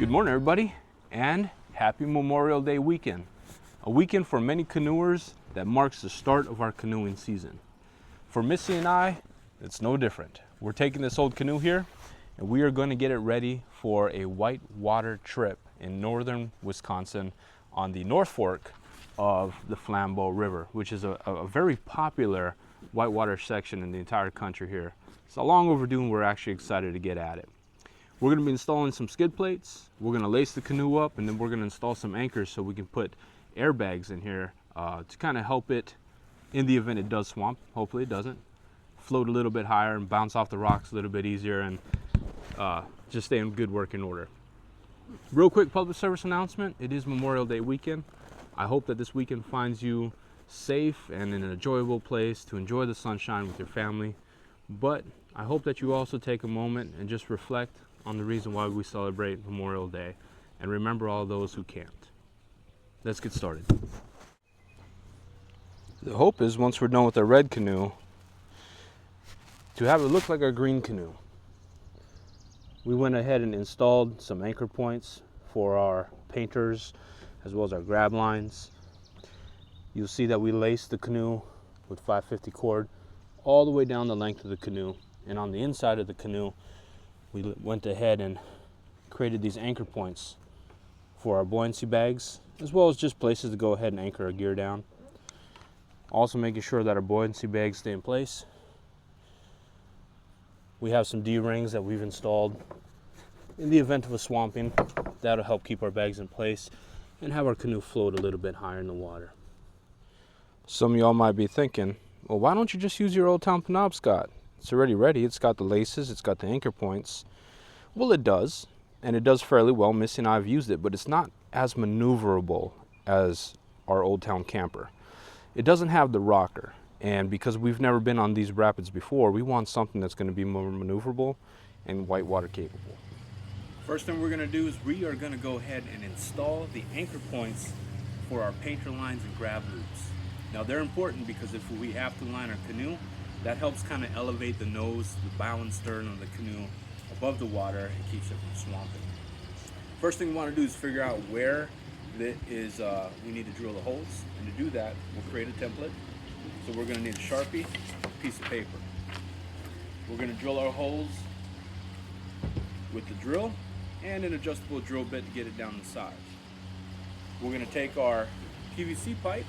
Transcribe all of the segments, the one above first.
Good morning, everybody, and happy Memorial Day weekend. A weekend for many canoers that marks the start of our canoeing season. For Missy and I, it's no different. We're taking this old canoe here, and we are going to get it ready for a whitewater trip in northern Wisconsin on the North Fork of the Flambeau River, which is a very popular whitewater section in the entire country here. It's long overdue, and we're actually excited to get at it. We're going to be installing some skid plates. We're going to lace the canoe up, and then we're going to install some anchors so we can put airbags in here to kind of help it in the event it does swamp. Hopefully it doesn't. Float a little bit higher and bounce off the rocks a little bit easier, and just stay in good working order. Real quick public service announcement. It is Memorial Day weekend. I hope that this weekend finds you safe and in an enjoyable place to enjoy the sunshine with your family. But I hope that you also take a moment and just reflect on the reason why we celebrate Memorial Day and remember all those who can't. Let's get started. The hope is once we're done with our red canoe to have it look like our green canoe. We went ahead and installed some anchor points for our painters as well as our grab lines. You'll see that we laced the canoe with 550 cord all the way down the length of the canoe, and on the inside of the canoe we went ahead and created these anchor points for our buoyancy bags, as well as just places to go ahead and anchor our gear down. Also making sure that our buoyancy bags stay in place. We have some D-rings that we've installed in the event of a swamping. That'll help keep our bags in place and have our canoe float a little bit higher in the water. Some of y'all might be thinking, well, why don't you just use your Old Town Penobscot? It's already ready. It's got the laces, it's got the anchor points. Well, it does, and it does fairly well. Missy and I have used it, but it's not as maneuverable as our Old Town camper. It doesn't have the rocker, and because we've never been on these rapids before, we want something that's going to be more maneuverable and whitewater capable. First thing we're going to do is we are going to go ahead and install the anchor points for our painter lines and grab loops. Now they're important because if we have to line our canoe, that helps kind of elevate the nose, the bow and stern of the canoe above the water and keeps it from swamping. First thing we want to do is figure out where we need to drill the holes, and to do that we'll create a template. So we're going to need a Sharpie, a piece of paper. We're going to drill our holes with the drill and an adjustable drill bit to get it down in size. We're going to take our PVC pipe,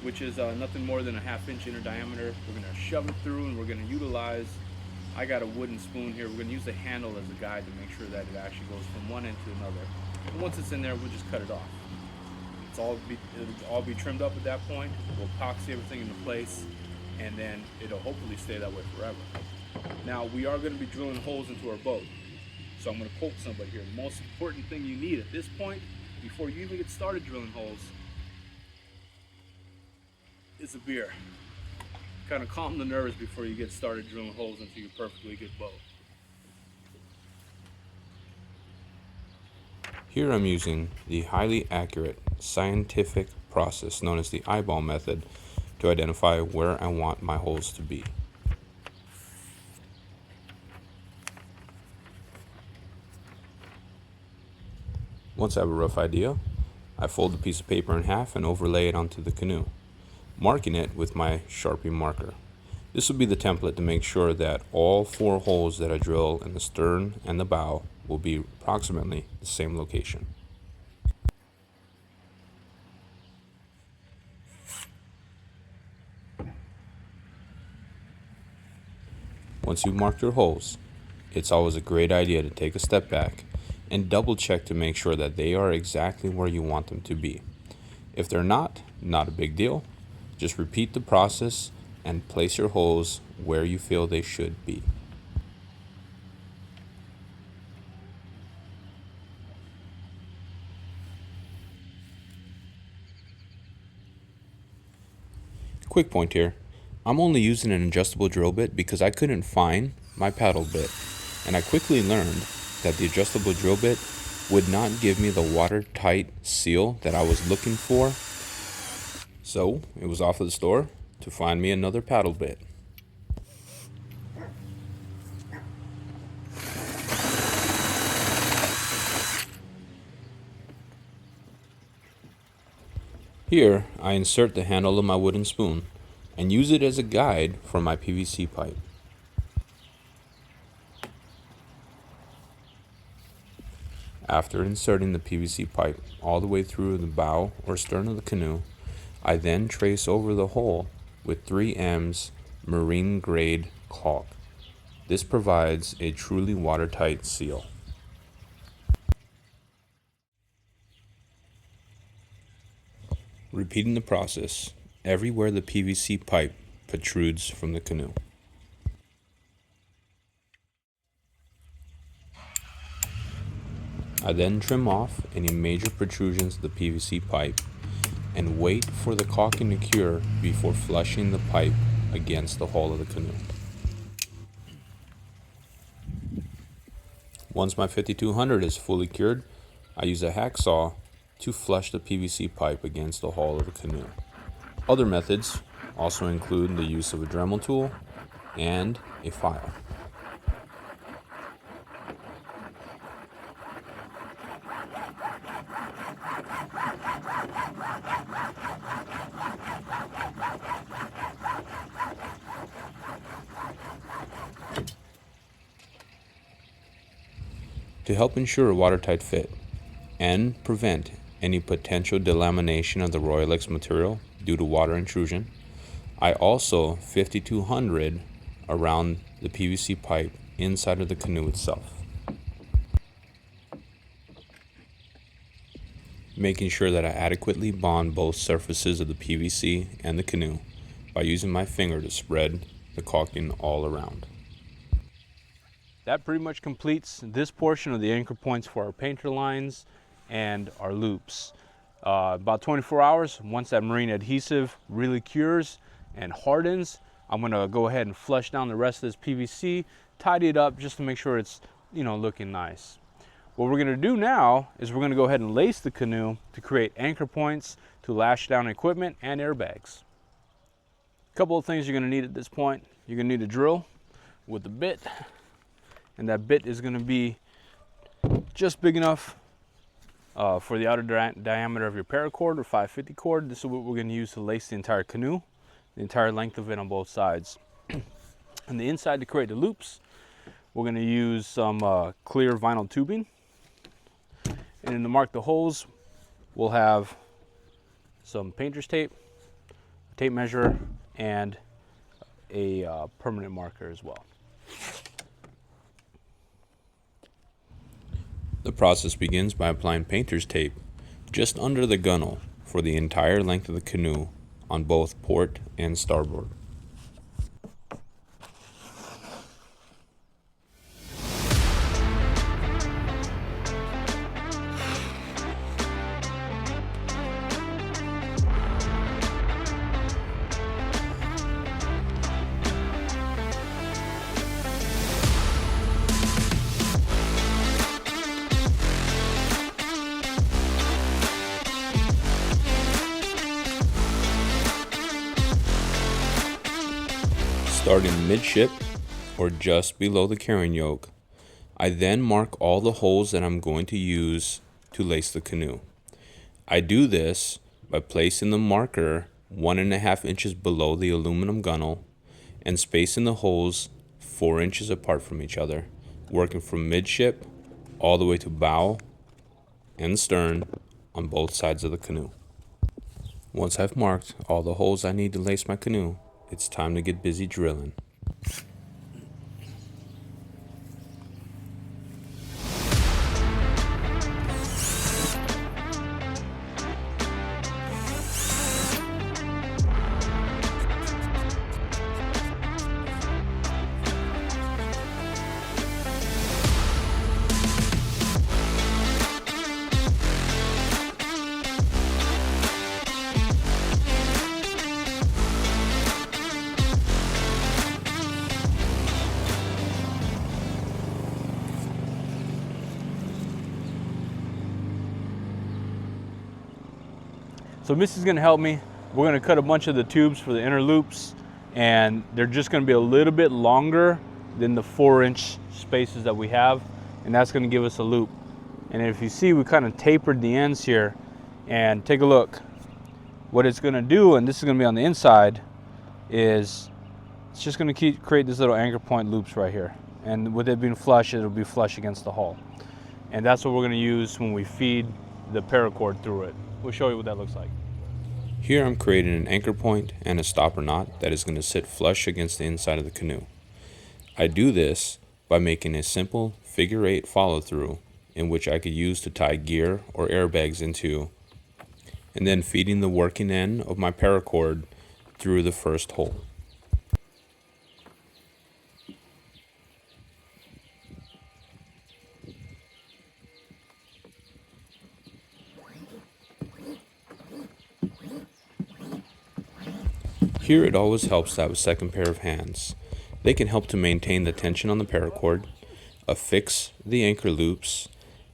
which is nothing more than a 1/2 inch inner diameter. We're going to shove it through, and we're going to utilize, I got a wooden spoon here, we're going to use the handle as a guide to make sure that it actually goes from one end to another. And once it's in there, we'll just cut it off. It'll all be trimmed up at that point. We'll epoxy everything into place, and then it'll hopefully stay that way forever. Now we are going to be drilling holes into our boat. So I'm going to quote somebody here. The most important thing you need at this point, before you even get started drilling holes, is a beer. Kind of calm the nerves before you get started drilling holes into your perfectly good boat. Here I'm using the highly accurate scientific process known as the eyeball method to identify where I want my holes to be. Once I have a rough idea, I fold the piece of paper in half and overlay it onto the canoe, marking it with my Sharpie marker. This will be the template to make sure that all 4 holes that I drill in the stern and the bow will be approximately the same location. Once you've marked your holes, it's always a great idea to take a step back and double check to make sure that they are exactly where you want them to be. If they're not a big deal. Just repeat the process and place your holes where you feel they should be. Quick point here, I'm only using an adjustable drill bit because I couldn't find my paddle bit, and I quickly learned that the adjustable drill bit would not give me the watertight seal that I was looking for. So it was off to the store to find me another paddle bit. Here, I insert the handle of my wooden spoon and use it as a guide for my PVC pipe. After inserting the PVC pipe all the way through the bow or stern of the canoe, I then trace over the hole with 3M's marine grade caulk. This provides a truly watertight seal. Repeating the process everywhere the PVC pipe protrudes from the canoe. I then trim off any major protrusions of the PVC pipe and wait for the caulking to cure before flushing the pipe against the hull of the canoe. Once my 5200 is fully cured, I use a hacksaw to flush the PVC pipe against the hull of the canoe. Other methods also include the use of a Dremel tool and a file. To help ensure a watertight fit and prevent any potential delamination of the Royalex material due to water intrusion, I also 5200 around the PVC pipe inside of the canoe itself, making sure that I adequately bond both surfaces of the PVC and the canoe by using my finger to spread the caulking all around. That pretty much completes this portion of the anchor points for our painter lines and our loops. About 24 hours, once that marine adhesive really cures and hardens, I'm gonna go ahead and flush down the rest of this PVC, tidy it up just to make sure it's, looking nice. What we're gonna do now is we're gonna go ahead and lace the canoe to create anchor points to lash down equipment and airbags. A couple of things you're gonna need at this point. You're gonna need a drill with a bit, and that bit is gonna be just big enough for the outer diameter of your paracord or 550 cord. This is what we're going to use to lace the entire canoe, the entire length of it on both sides. On the inside, to create the loops, we're going to use some clear vinyl tubing. And then to mark the holes, we'll have some painter's tape, a tape measure, and a permanent marker as well. The process begins by applying painter's tape just under the gunnel for the entire length of the canoe on both port and starboard. Starting midship or just below the carrying yoke, I then mark all the holes that I'm going to use to lace the canoe. I do this by placing the marker 1.5 inches below the aluminum gunnel and spacing the holes 4 inches apart from each other, working from midship all the way to bow and stern on both sides of the canoe. Once I've marked all the holes I need to lace my canoe, it's time to get busy drilling. So Missy's gonna help me. We're gonna cut a bunch of the tubes for the inner loops, and they're just gonna be a little bit longer than the 4-inch spaces that we have, and that's gonna give us a loop. And if you see, we kind of tapered the ends here, and take a look. What it's going to do, and this is going to be on the inside, is it's just going to create these little anchor point loops right here. And with it being flush, it'll be flush against the hull. And that's what we're going to use when we feed the paracord through it. We'll show you what that looks like. Here I'm creating an anchor point and a stopper knot that is going to sit flush against the inside of the canoe. I do this by making a simple figure 8 follow through in which I could use to tie gear or airbags into, and then feeding the working end of my paracord through the first hole. Here it always helps to have a second pair of hands. They can help to maintain the tension on the paracord, affix the anchor loops,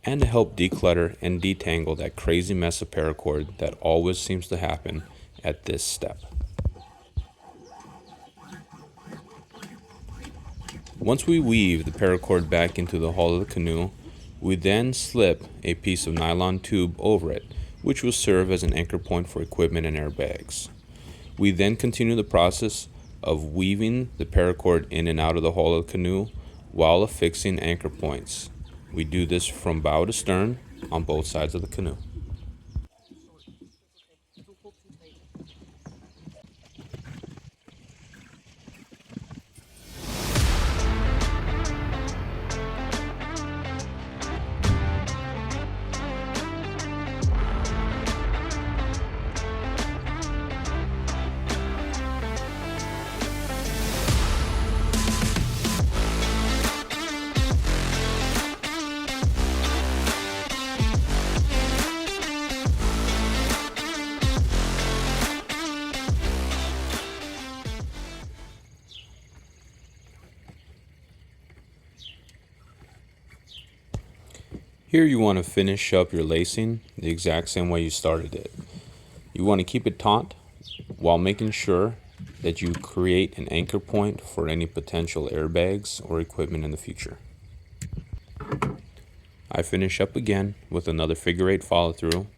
and to help declutter and detangle that crazy mess of paracord that always seems to happen at this step. Once we weave the paracord back into the hull of the canoe, we then slip a piece of nylon tube over it, which will serve as an anchor point for equipment and airbags. We then continue the process of weaving the paracord in and out of the hull of the canoe while affixing anchor points. We do this from bow to stern on both sides of the canoe. Here you want to finish up your lacing the exact same way you started it. You want to keep it taut while making sure that you create an anchor point for any potential airbags or equipment in the future. I finish up again with another figure 8 follow through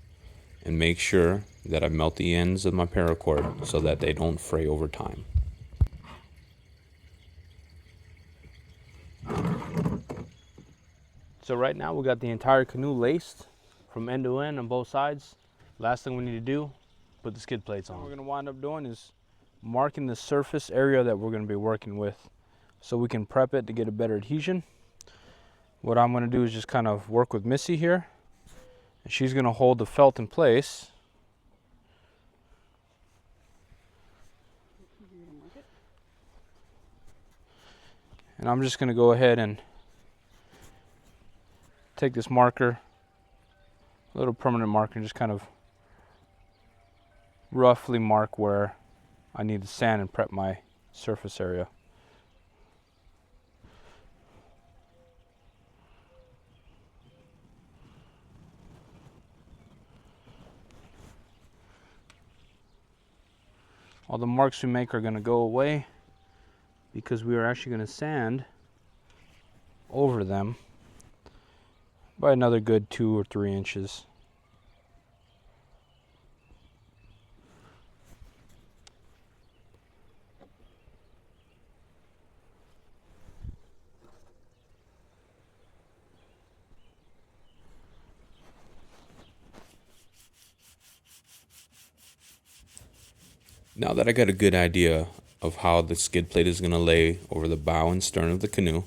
and make sure that I melt the ends of my paracord so that they don't fray over time. So right now we got the entire canoe laced from end to end on both sides. Last thing we need to do, put the skid plates on. What we're going to wind up doing is marking the surface area that we're going to be working with so we can prep it to get a better adhesion. What I'm going to do is just kind of work with Missy here, and she's going to hold the felt in place. And I'm just going to go ahead and take this marker, a little permanent marker, and just kind of roughly mark where I need to sand and prep my surface area. All the marks we make are going to go away because we are actually going to sand over them by another good 2 or 3 inches. Now that I got a good idea of how the skid plate is going to lay over the bow and stern of the canoe,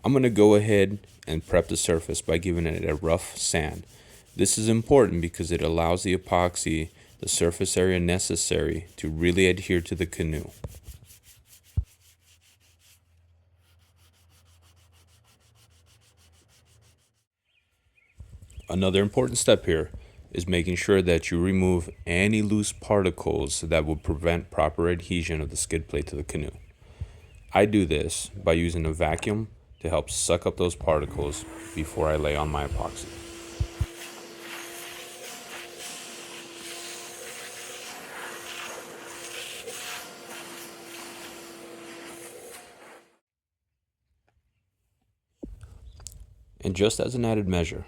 I'm going to go ahead and prep the surface by giving it a rough sand. This is important because it allows the epoxy the surface area necessary to really adhere to the canoe. Another important step here is making sure that you remove any loose particles that will prevent proper adhesion of the skid plate to the canoe. I do this by using a vacuum to help suck up those particles before I lay on my epoxy. And just as an added measure,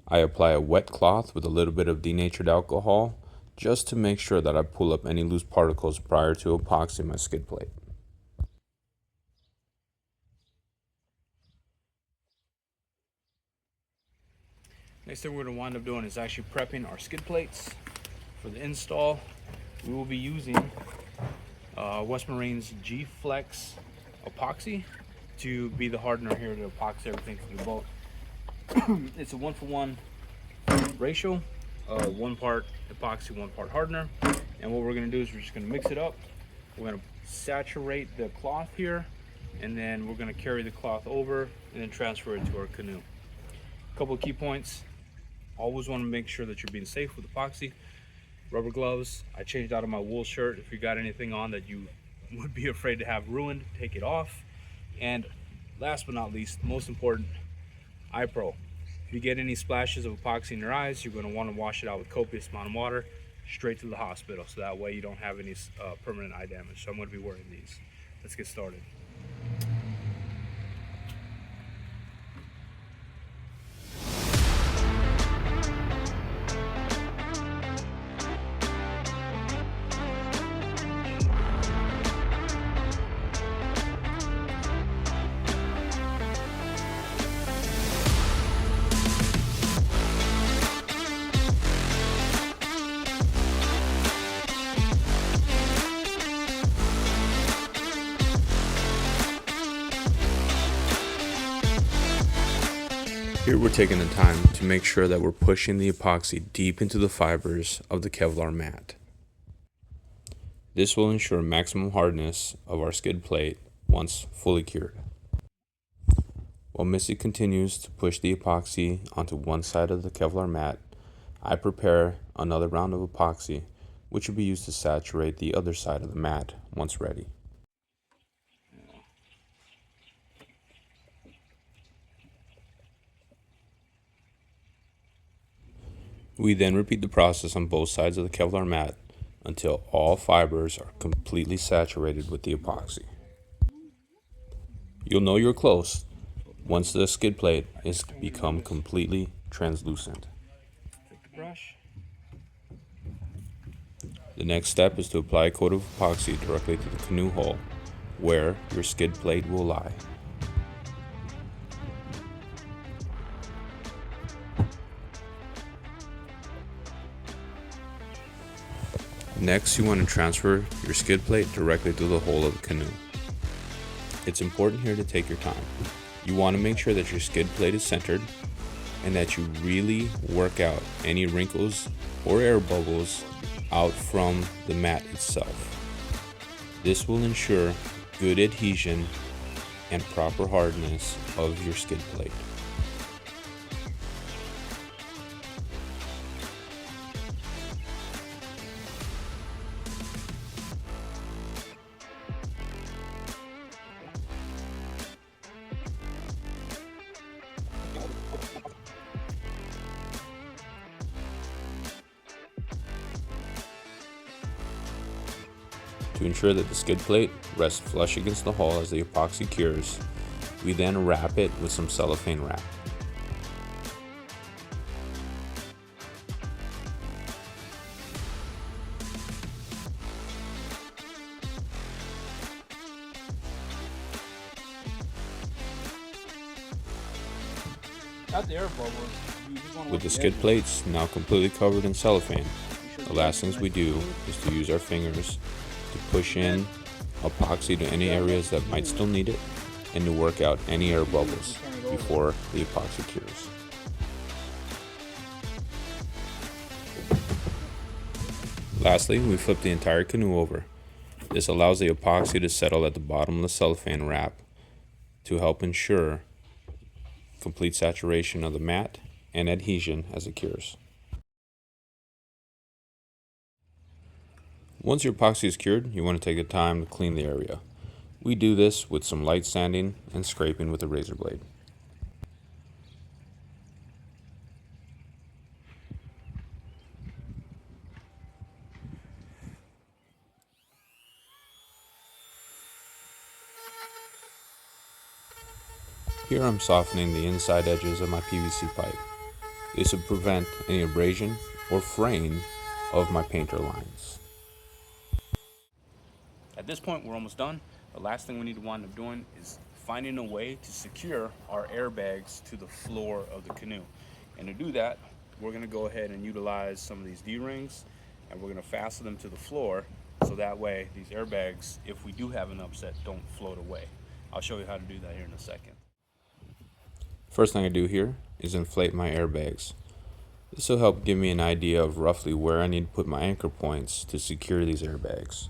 I apply a wet cloth with a little bit of denatured alcohol just to make sure that I pull up any loose particles prior to epoxying my skid plate. Next thing we're going to wind up doing is actually prepping our skid plates for the install. We will be using West Marine's G-Flex epoxy to be the hardener here to epoxy everything to the boat. It's a 1-for-1 ratio, 1 part epoxy, 1 part hardener. And what we're going to do is we're just going to mix it up. We're going to saturate the cloth here, and then we're going to carry the cloth over and then transfer it to our canoe. A couple of key points: always want to make sure that you're being safe with epoxy. Rubber gloves. I changed out of my wool shirt. If you got anything on that you would be afraid to have ruined, take it off. And last but not least, most important, eye pro. If you get any splashes of epoxy in your eyes, you're going to want to wash it out with copious amount of water straight to the hospital, so that way you don't have any permanent eye damage. So I'm going to be wearing these. Let's get started. Here we're taking the time to make sure that we're pushing the epoxy deep into the fibers of the Kevlar mat. This will ensure maximum hardness of our skid plate once fully cured. While Missy continues to push the epoxy onto one side of the Kevlar mat, I prepare another round of epoxy, which will be used to saturate the other side of the mat once ready. We then repeat the process on both sides of the Kevlar mat until all fibers are completely saturated with the epoxy. You'll know you're close once the skid plate is become completely translucent. Take the brush. The next step is to apply a coat of epoxy directly to the canoe hull, where your skid plate will lie. Next, you want to transfer your skid plate directly to the hull of the canoe. It's important here to take your time. You want to make sure that your skid plate is centered and that you really work out any wrinkles or air bubbles out from the mat itself. This will ensure good adhesion and proper hardness of your skid plate. To ensure that the skid plate rests flush against the hull as the epoxy cures, we then wrap it with some cellophane wrap. Got the air bubbles. You just want to With the skid plates now completely covered in cellophane, the last things we do is to use our fingers to push in epoxy to any areas that might still need it and to work out any air bubbles before the epoxy cures. Lastly, we flip the entire canoe over. This allows the epoxy to settle at the bottom of the cellophane wrap to help ensure complete saturation of the mat and adhesion as it cures. Once your epoxy is cured, you want to take the time to clean the area. We do this with some light sanding and scraping with a razor blade. Here I'm softening the inside edges of my PVC pipe. This will prevent any abrasion or fraying of my painter lines. At this point, we're almost done. The last thing we need to wind up doing is finding a way to secure our airbags to the floor of the canoe. And to do that, we're going to go ahead and utilize some of these D-rings, and we're going to fasten them to the floor so that way these airbags, if we do have an upset, don't float away. I'll show you how to do that here in a second. First thing I do here is inflate my airbags. This will help give me an idea of roughly where I need to put my anchor points to secure these airbags.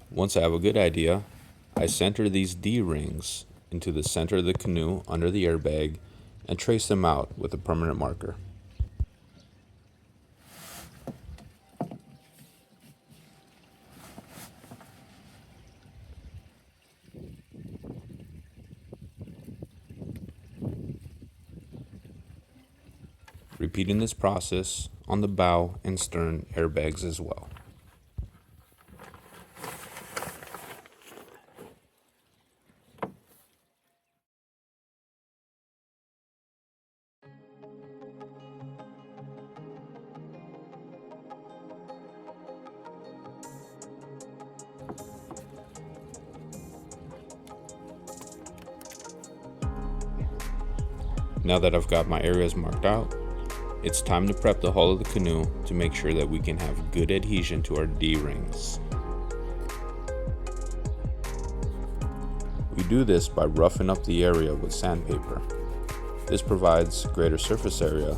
Once I have a good idea, I center these D-rings into the center of the canoe under the airbag and trace them out with a permanent marker. Repeating this process on the bow and stern airbags as well. Now that I've got my areas marked out, it's time to prep the hull of the canoe to make sure that we can have good adhesion to our D-rings. We do this by roughing up the area with sandpaper. This provides greater surface area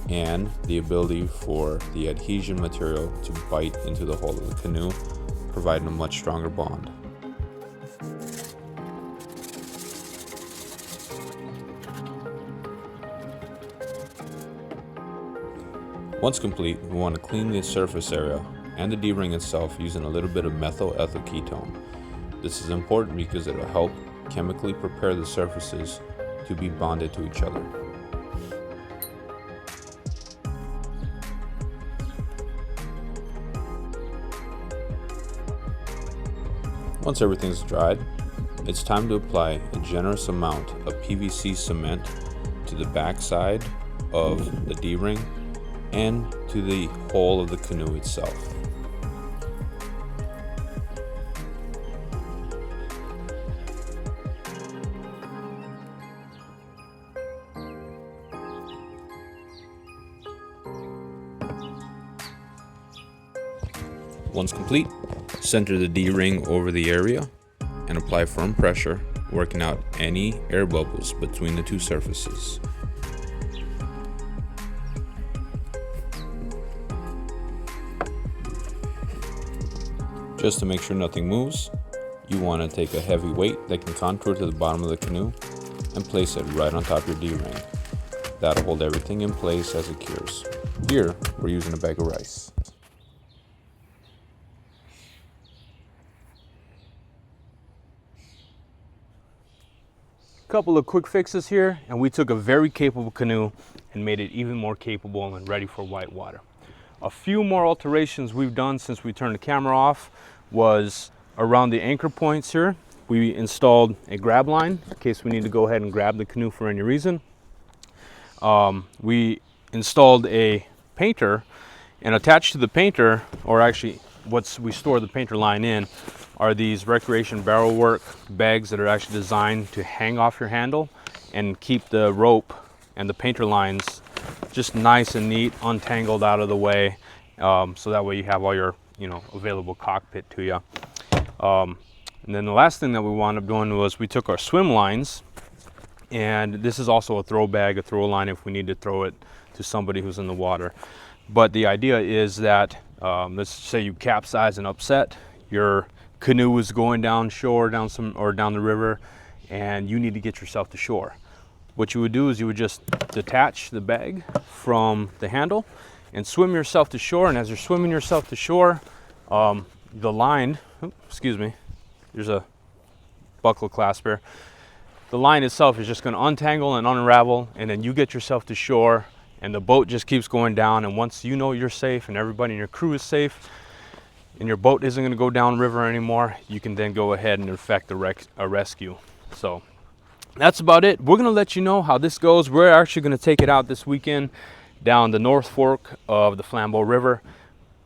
and the ability for the adhesion material to bite into the hull of the canoe, providing a much stronger bond. Once complete, we want to clean the surface area and the D-ring itself using a little bit of methyl ethyl ketone. This is important because it will help chemically prepare the surfaces to be bonded to each other. Once everything's dried, it's time to apply a generous amount of PVC cement to the back side of the D-ring and to the hull of the canoe itself. Once complete, center the D-ring over the area and apply firm pressure, working out any air bubbles between the two surfaces. Just to make sure nothing moves, you want to take a heavy weight that can contour to the bottom of the canoe and place it right on top of your D-ring. That'll hold everything in place as it cures. Here, we're using a bag of rice. Couple of quick fixes here, and we took a very capable canoe and made it even more capable and ready for whitewater. A few more alterations we've done since we turned the camera off was around the anchor points here. We installed a grab line in case we need to go ahead and grab the canoe for any reason. We installed a painter, and attached to the painter, or actually we store the painter line in, are these recreation barrel work bags that are actually designed to hang off your handle and keep the rope and the painter lines just nice and neat, untangled out of the way, so that way you have all your available cockpit to you. And then the last thing that we wound up doing was we took our swim lines, and this is also a throw bag, a throw line if we need to throw it to somebody who's in the water. But the idea is that let's say you capsize and upset, your canoe is going down shore, down the river, and you need to get yourself to shore. What you would do is you would just detach the bag from the handle and swim yourself to shore. And as you're swimming yourself to shore, the line, there's a buckle clasp here. The line itself is just going to untangle and unravel, and then you get yourself to shore, and the boat just keeps going down. And once you know you're safe and everybody in your crew is safe, and your boat isn't going to go downriver anymore, you can then go ahead and effect a rescue. So that's about it. We're going to let you know how this goes. We're actually going to take it out this weekend down the North Fork of the Flambeau River.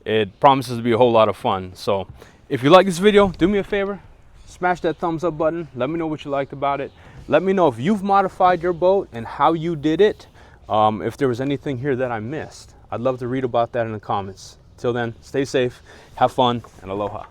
It promises to be a whole lot of fun. So if you like this video, do me a favor, smash that thumbs up button. Let me know what you liked about it. Let me know if you've modified your boat and how you did it. If there was anything here that I missed, I'd love to read about that in the comments. Till then, stay safe, have fun, and aloha.